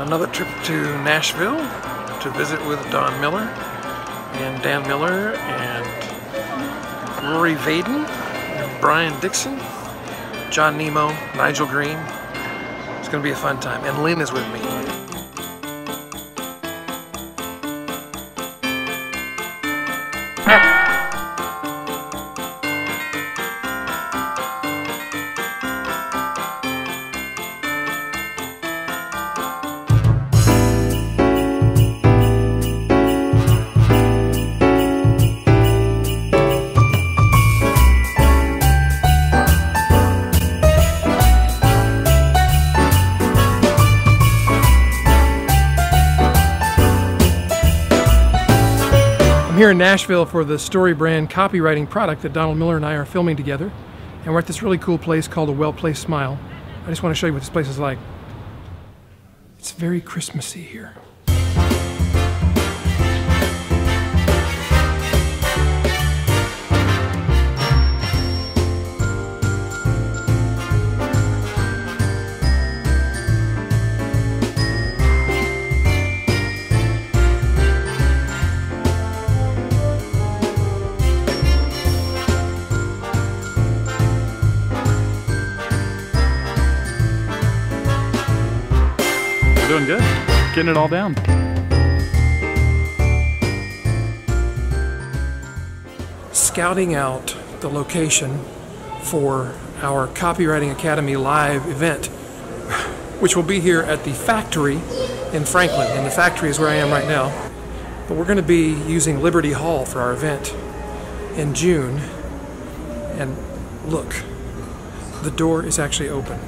Another trip to Nashville to visit with Don Miller and Dan Miller and Rory Vaden and Brian Dixon, John Nemo, Nigel Green. It's going to be a fun time. And Lynn is with me. I'm here in Nashville for the Story brand copywriting product that Donald Miller and I are filming together. And we're at this really cool place called A Well-Placed Smile. I just want to show you what this place is like. It's very Christmassy here. Doing good. Getting it all down. Scouting out the location for our Copywriting Academy live event, which will be here at the factory in Franklin. And the factory is where I am right now. But we're going to be using Liberty Hall for our event in June. And look, the door is actually open.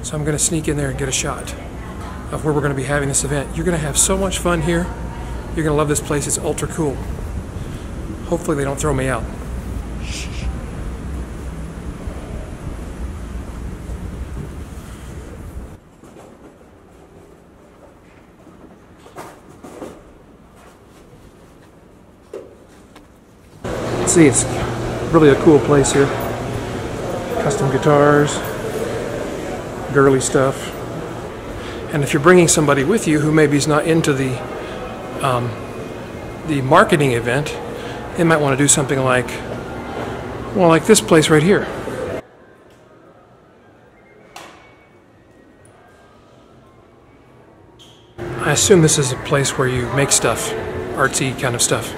So I'm going to sneak in there and get a shot of where we're going to be having this event. You're going to have so much fun here. You're going to love this place. It's ultra cool. Hopefully they don't throw me out. See, it's really a cool place here. Custom guitars, girly stuff. And if you're bringing somebody with you who maybe is not into the marketing event, they might want to do something like, well, like this place right here. I assume this is a place where you make stuff, artsy kind of stuff.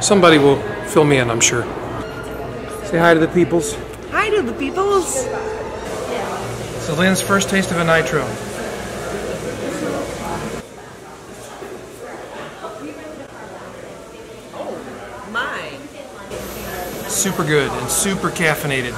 Somebody will fill me in, I'm sure. Say hi to the peoples. Hi to the peoples. So Lynn's first taste of a nitro. Super good and super caffeinated.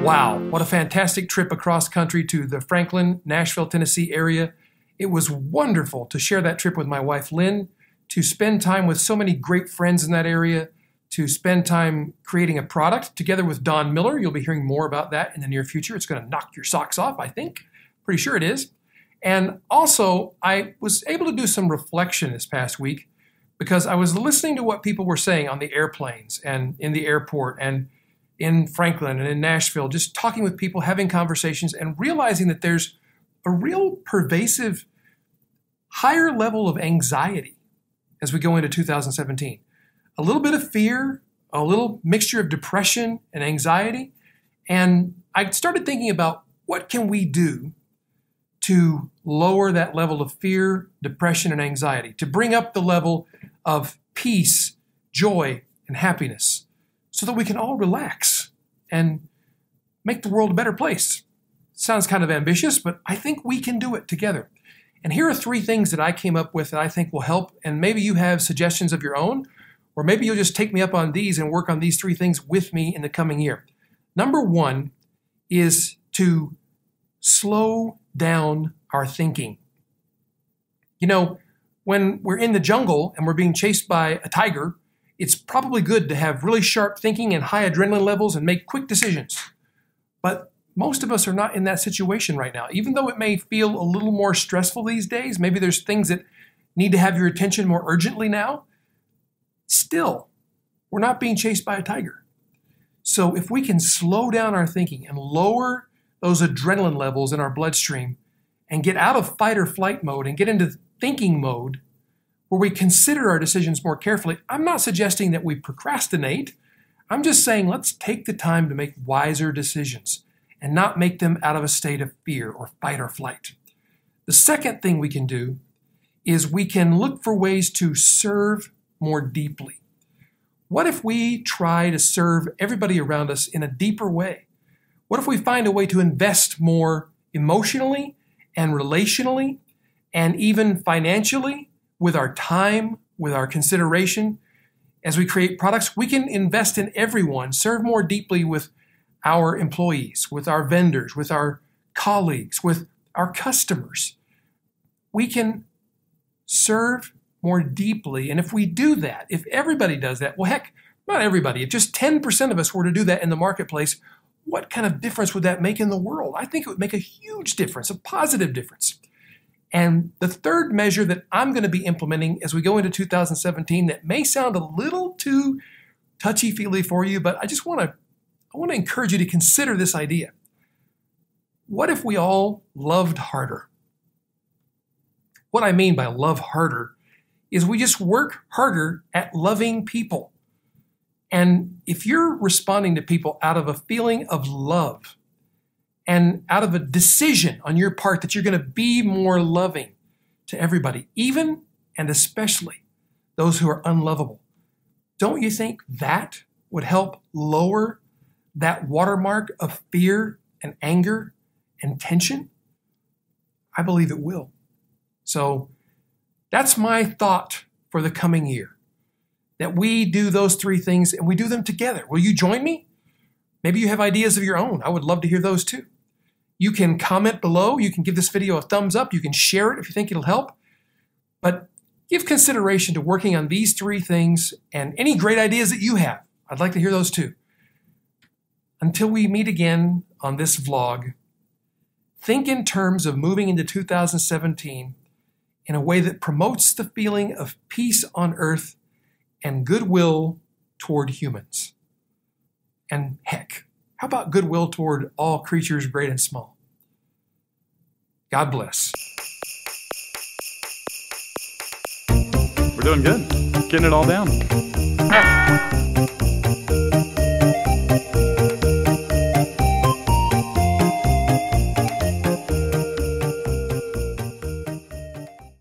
Wow, what a fantastic trip across country to the Franklin, Nashville, Tennessee area. It was wonderful to share that trip with my wife, Lynn, to spend time with so many great friends in that area, to spend time creating a product together with Don Miller. You'll be hearing more about that in the near future. It's going to knock your socks off, I think. Pretty sure it is. And also, I was able to do some reflection this past week because I was listening to what people were saying on the airplanes and in the airport and in Franklin and in Nashville, just talking with people, having conversations, and realizing that there's a real pervasive higher level of anxiety as we go into 2017. A little bit of fear, a little mixture of depression and anxiety. And I started thinking about what can we do to lower that level of fear, depression, and anxiety, to bring up the level of peace, joy, and happiness, so that we can all relax and make the world a better place. Sounds kind of ambitious, but I think we can do it together. And here are 3 things that I came up with that I think will help, and maybe you have suggestions of your own, or maybe you'll just take me up on these and work on these 3 things with me in the coming year. Number 1 is to slow down our thinking. You know, when we're in the jungle and we're being chased by a tiger, it's probably good to have really sharp thinking and high adrenaline levels and make quick decisions. But most of us are not in that situation right now. Even though it may feel a little more stressful these days, maybe there's things that need to have your attention more urgently now, still, we're not being chased by a tiger. So if we can slow down our thinking and lower those adrenaline levels in our bloodstream and get out of fight or flight mode and get into thinking mode where we consider our decisions more carefully, I'm not suggesting that we procrastinate. I'm just saying let's take the time to make wiser decisions and not make them out of a state of fear or fight or flight. The second thing we can do is we can look for ways to serve more deeply. What if we try to serve everybody around us in a deeper way? What if we find a way to invest more emotionally and relationally and even financially with our time, with our consideration? As we create products, we can invest in everyone, serve more deeply with our employees, with our vendors, with our colleagues, with our customers. We can serve more deeply. And if we do that, if everybody does that, well, heck, not everybody, if just 10% of us were to do that in the marketplace, what kind of difference would that make in the world? I think it would make a huge difference, a positive difference. And the third measure that I'm going to be implementing as we go into 2017 that may sound a little too touchy-feely for you, but I want to encourage you to consider this idea. What if we all loved harder? What I mean by love harder is we just work harder at loving people. And if you're responding to people out of a feeling of love and out of a decision on your part that you're going to be more loving to everybody, even and especially those who are unlovable, don't you think that would help lower that watermark of fear and anger and tension? I believe it will. So that's my thought for the coming year, that we do those three things and we do them together. Will you join me? Maybe you have ideas of your own. I would love to hear those too. You can comment below. You can give this video a thumbs up. You can share it if you think it'll help. But give consideration to working on these three things and any great ideas that you have. I'd like to hear those too. Until we meet again on this vlog, think in terms of moving into 2017 in a way that promotes the feeling of peace on earth and goodwill toward humans. And heck, how about goodwill toward all creatures great and small? God bless. We're doing good. Getting it all down.